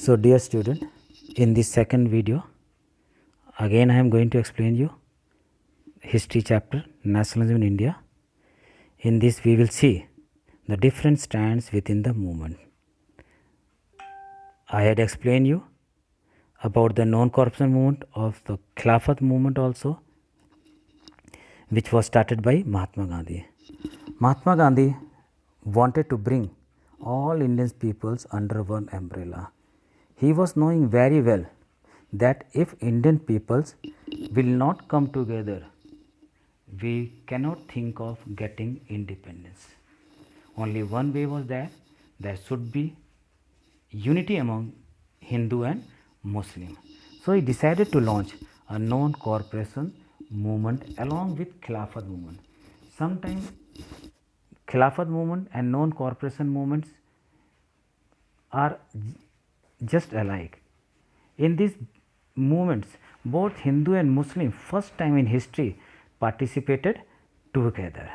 So dear student, in this second video, again I am going to explain you history chapter Nationalism in India. In this we will see the different strands within the movement. I had explained you about the non-corruption movement of the Khilafat movement also, which was started by Mahatma Gandhi. Mahatma Gandhi wanted to bring all Indian peoples under one umbrella. He was knowing very well that if Indian peoples will not come together, we cannot think of getting independence. Only one way was there should be unity among Hindu and Muslim. So he decided to launch a non-corporation movement along with Khilafat movement. Sometimes Khilafat movement and non-corporation movements are just alike. In these movements, both Hindu and Muslim first time in history participated together.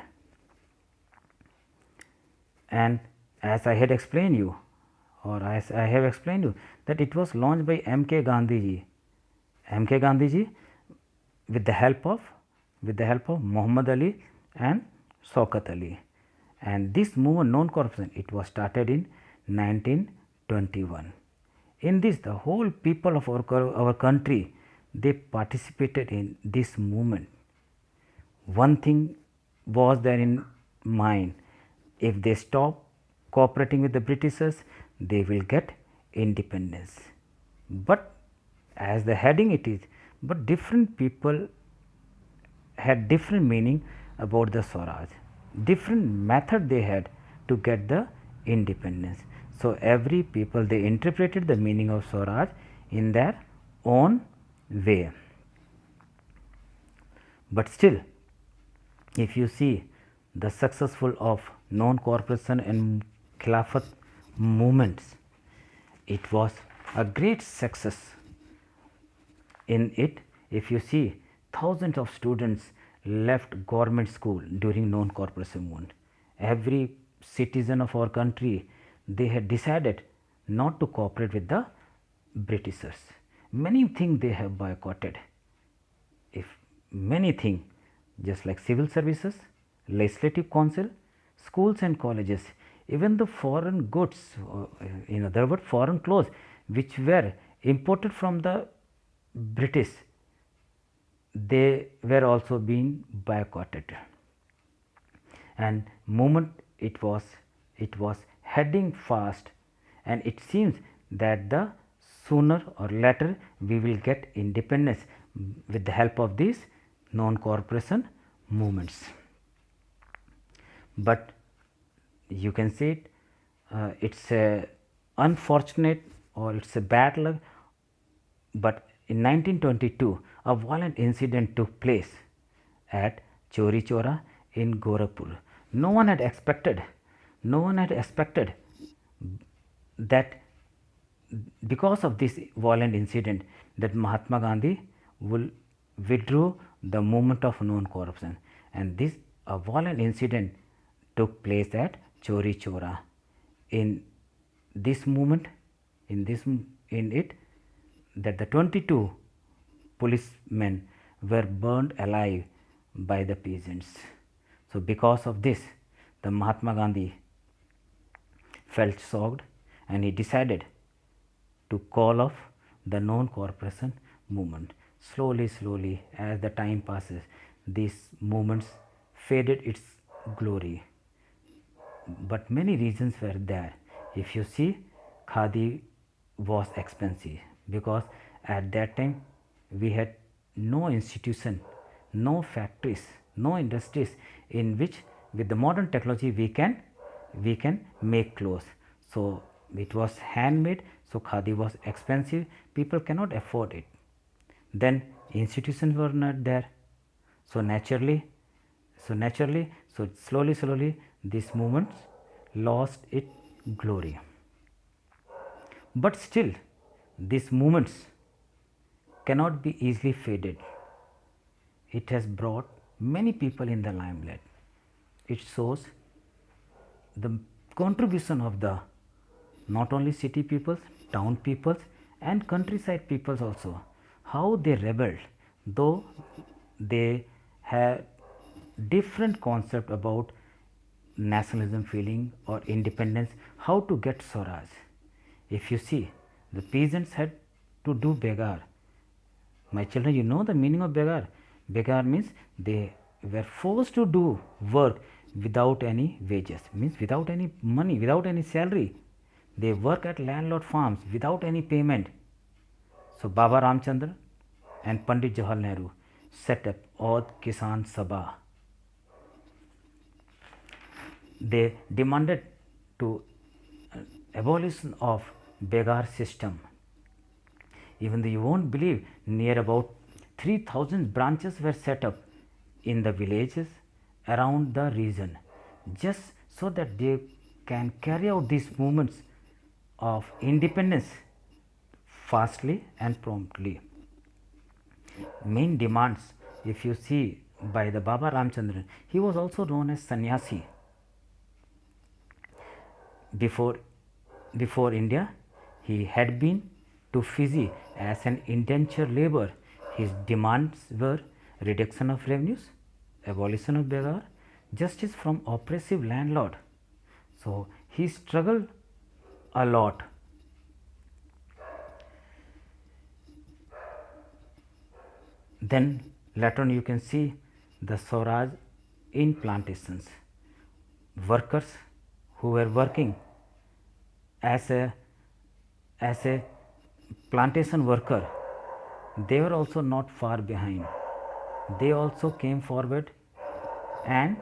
And as I had explained you, or as I have explained you, that it was launched by M.K. Gandhiji. M.K. Gandhiji with the help of Muhammad Ali and Shaukat Ali. And this movement, non-corruption, it was started in 1921. In this, the whole people of our country, they participated in this movement. One thing was there in mind: if they stop cooperating with the Britishers, they will get independence. But as the heading it is, but different people had different meaning about the Swaraj, different method they had to get the independence. So every people, they interpreted the meaning of Swaraj in their own way. But still, if you see the successful of non-corporation and Khilafat movements, it was a great success. In it, if you see, thousands of students left government school during non-corporation movement. Every citizen of our country, they had decided not to cooperate with the Britishers. Many things they have boycotted. If many things, just like civil services, legislative council, schools and colleges, even the foreign goods, in other words, foreign clothes, which were imported from the British, they were also being boycotted. And movement, it was heading fast, and it seems that the sooner or later we will get independence with the help of these non-corporation movements. But you can say it, it's a unfortunate or it's a bad luck, but in 1922 a violent incident took place at Chauri Chaura in Gorakhpur. No one had expected that because of this violent incident that Mahatma Gandhi will withdraw the movement of non-corruption, and this a violent incident took place at Chauri Chaura. In this movement, in it, that the 22 policemen were burned alive by the peasants. So because of this, the Mahatma Gandhi felt shocked, and he decided to call off the non-corporation movement. Slowly, as the time passes, these movements faded its glory. But many reasons were there. If you see, khadi was expensive, because at that time we had no institution, no factories, no industries in which with the modern technology we can make clothes. So it was handmade, so khadi was expensive, people cannot afford it. Then institutions were not there, so naturally, slowly this movement lost its glory. But still, these movements cannot be easily faded. It has brought many people in the limelight. It shows the contribution of the not only city peoples town peoples and countryside peoples also, how they rebelled, though they have different concept about nationalism feeling or independence, how to get Swaraj. If you see, the peasants had to do begar. My children, you know the meaning of begar. Begar means they were forced to do work without any wages, means without any money, without any salary. They work at landlord farms without any payment. So Baba Ramchandra and Pandit Jawaharlal Nehru set up Audh Kisan Sabha. They demanded to abolition of begar system. Even though you won't believe, near about 3,000 branches were set up in the villages around the region, just so that they can carry out these movements of independence fastly and promptly. Main demands, if you see, by the Baba Ramchandran, he was also known as sannyasi. Before India, he had been to Fiji as an indentured labor. His demands were reduction of revenues, abolition of begar, justice from oppressive landlord. So he struggled a lot. Then later on you can see the Swaraj in plantations. Workers who were working as a plantation worker, they were also not far behind. They also came forward and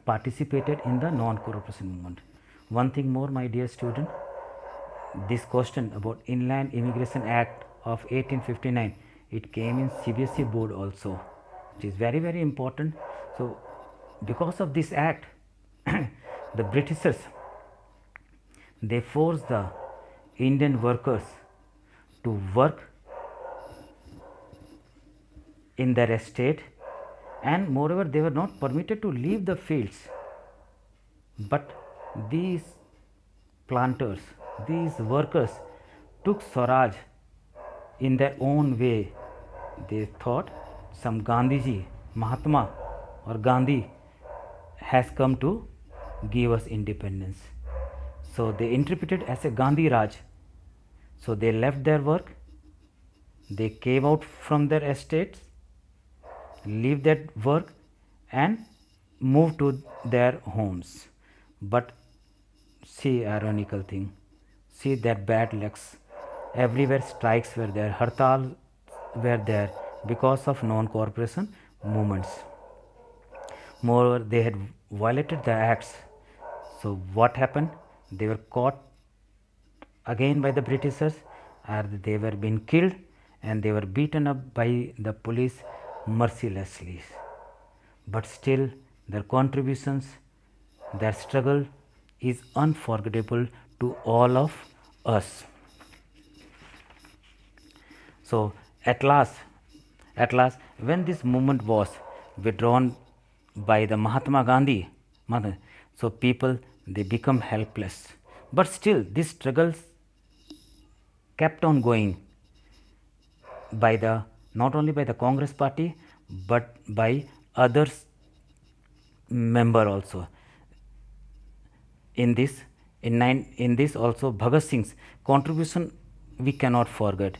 participated in the non-cooperation movement. One thing more, my dear student, this question about Inland Immigration Act of 1859, it came in CBSE board also. It is very, very important. So because of this act, the Britishers, they forced the Indian workers to work in their estate, and moreover they were not permitted to leave the fields. But these planters, these workers took Swaraj in their own way. They thought some Gandhiji, Mahatma or Gandhi has come to give us independence. So they interpreted as a Gandhi Raj. So they left their work, they came out from their estates, leave that work and move to their homes. But see, ironical thing, see their bad lucks. Everywhere strikes were there, hartal were there because of non-cooperation movements. Moreover, they had violated the acts. So what happened? They were caught again by the Britishers, or they were being killed and they were beaten up by the police mercilessly. But still their contributions, their struggle is unforgettable to all of us. So at last when this movement was withdrawn by the Mahatma Gandhi, so people, they become helpless. But still these struggles kept on going by the, not only by the Congress party but by others member also. In this also Bhagat Singh's contribution we cannot forget.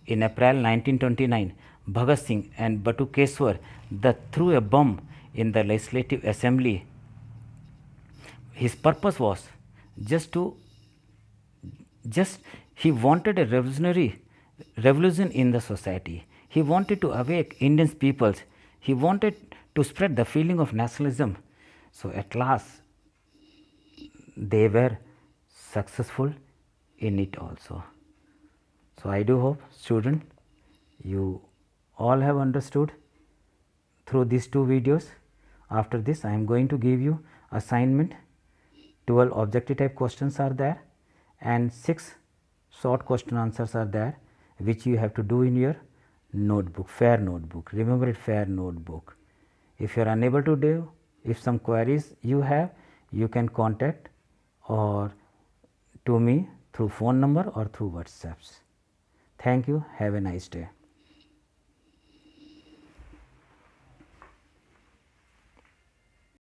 In April 1929, Bhagat Singh and Batukeshwar threw a bomb in the Legislative Assembly. His purpose was he wanted a revolution in the society. He wanted to awake Indian peoples. He wanted to spread the feeling of nationalism. So at last they were successful in it also. So I do hope, student, you all have understood through these two videos. After this I am going to give you assignment. 12 objective type questions are there and 6 short question answers are there, which you have to do in your notebook, fair notebook. Remember it, fair notebook. If you are unable to do, if some queries you have, you can contact or to me through phone number or through WhatsApps. Thank you. Have a nice day.